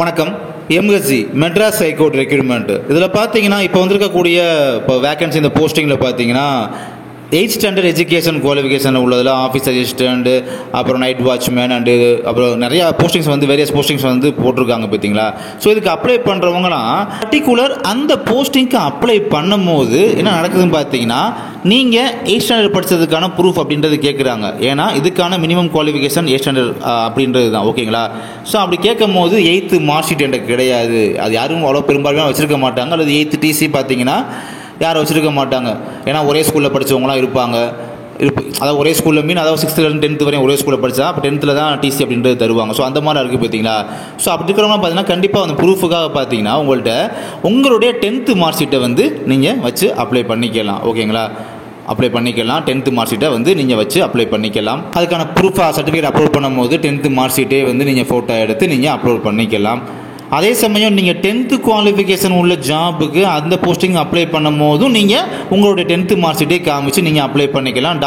வணக்கம். MSc Madras high court recruitment இதில் பார்த்தீங்கன்னா இப்போ வந்திருக்கக்கூடிய இப்போ வேகன்சி இந்த போஸ்டிங்கில் பார்த்தீங்கன்னா 8th ஸ்டாண்டர்ட் எஜுகேஷன் குவாலிஃபிகேஷன் உள்ளதில் ஆஃபீஸ் அசிஸ்டண்ட், அப்புறம் நைட் வாட்ச்மேன் அண்டு அப்புறம் நிறையா போஸ்டிங்ஸ் வந்து வேரியஸ் போஸ்டிங்ஸ் வந்து போட்டிருக்காங்க பார்த்தீங்களா. ஸோ இதுக்கு அப்ளை பண்ணுறவங்களாம் பர்டிகுலர் அந்த போஸ்டிங்க்கு அப்ளை பண்ணும் போது என்ன நடக்குதுன்னு பார்த்தீங்கன்னா, நீங்கள் 8th ஸ்டாண்டர்ட் படித்ததுக்கான ப்ரூஃப் அப்படின்றது கேட்குறாங்க. ஏன்னா இதுக்கான மினிமம் குவாலிஃபிகேஷன் 8th ஸ்டாண்டர்ட் அப்படின்றது தான், ஓகேங்களா. ஸோ அப்படி கேட்கும் போது 8th மார்க் ஷீட் எனக்கு கிடையாது, அது யாரும் அவ்வளோ பெரும்பாலுமே வச்சுருக்க மாட்டாங்க. அல்லது 8th டிசி பார்த்தீங்கன்னா யாரும் வச்சுருக்க மாட்டாங்க. ஏன்னா ஒரே ஸ்கூலில் படித்தவங்களாம் இருப்பாங்க. அதாவது ஒரே ஸ்கூலில் அதாவது 6th 10th வரையும் ஒரே ஸ்கூலில் படித்தா அப்போ 10th தான் டிசி அப்படின்றது தருவாங்க. ஸோ அந்த மாதிரி இருக்குது பார்த்தீங்களா. ஸோ அப்படி இருக்கிறவங்க பார்த்தீங்கன்னா கண்டிப்பாக அந்த ப்ரூஃபுக்காக பார்த்தீங்கன்னா உங்கள்கிட்ட உங்களுடைய 10th மார்க் ஷீட்டை வந்து நீங்கள் வச்சு அப்ளை பண்ணிக்கலாம், ஓகேங்களா. அப்ளை பண்ணிக்கலாம். 10th மார்க் ஷீட்டை வந்து நீங்கள் வச்சு அப்ளை பண்ணிக்கலாம். அதுக்கான ப்ரூஃபாக சர்டிஃபிகேட் அப்லோட் பண்ணும்போது 10th மார்க் ஷீட்டே வந்து நீங்கள் ஃபோட்டோ எடுத்து நீங்கள் அப்லோட் பண்ணிக்கலாம். அதே சமயம் நீங்கள் 10th குவாலிஃபிகேஷன் உள்ள ஜாபுக்கு அந்த போஸ்டிங் அப்ளை பண்ணும் போதும் நீங்கள் உங்களுடைய 10th மார்க் ஷீட்டே காமிச்சு நீங்கள் அப்ளை பண்ணிக்கலாம்.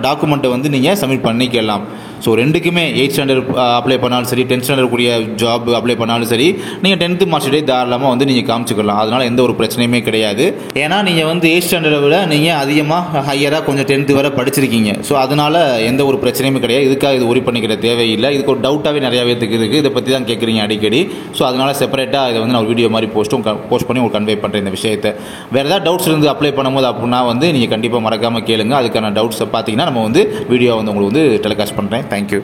டாக்குமெண்ட்டை வந்து நீங்கள் சப்மிட் பண்ணிக்கலாம். ஸோ ரெண்டுக்குமே 8th ஸ்டாண்டர்ட் அப்ளை பண்ணாலும் சரி, 10th ஸ்டாண்டர்ட் கூடிய ஜாப் அப்ளை பண்ணாலும் சரி, நீங்கள் 10th மார்க் ஷீட்டே தாராளமாக வந்து நீங்கள் காமிச்சிக்கலாம். அதனால் எந்த ஒரு பிரச்சனையுமே கிடையாது. ஏன்னா நீங்கள் வந்து 8th ஸ்டாண்டர்டை விட நீங்கள் அதிகமாக ஹையராக கொஞ்சம் 10th வரை படிச்சிருக்கீங்க. ஸோ அதனால் எந்த ஒரு பிரச்சனையுமே கிடையாது. இதுக்காக இது ஒரி பண்ணிக்கிற தேவையில்லை. இதுக்கு ஒரு டவுட்டாகவே நிறையா பேருக்கு இருக்குது. இதை பற்றி தான் கேட்குறீங்க அடிக்கடி. ஸோ அதனால் செப்பரேட்டாக இதை வந்து நான் ஒரு வீடியோ மாதிரி போஸ்ட் பண்ணி உங்களுக்கு கன்வே பண்ணுறேன் இந்த விஷயத்தை. வேறு ஏதாவது டவுட்ஸ் இருந்து அப்ளை பண்ணும்போது அப்படின்னா வந்து நீங்கள் கண்டிப்பாக மறக்காமல் கேளுங்க. அதுக்கான டவுட்ஸை பார்த்தீங்கன்னா நம்ம வந்து வீடியோ வந்து உங்களுக்கு வந்து டெலிகாஸ்ட் பண்ணுறேன். Thank you.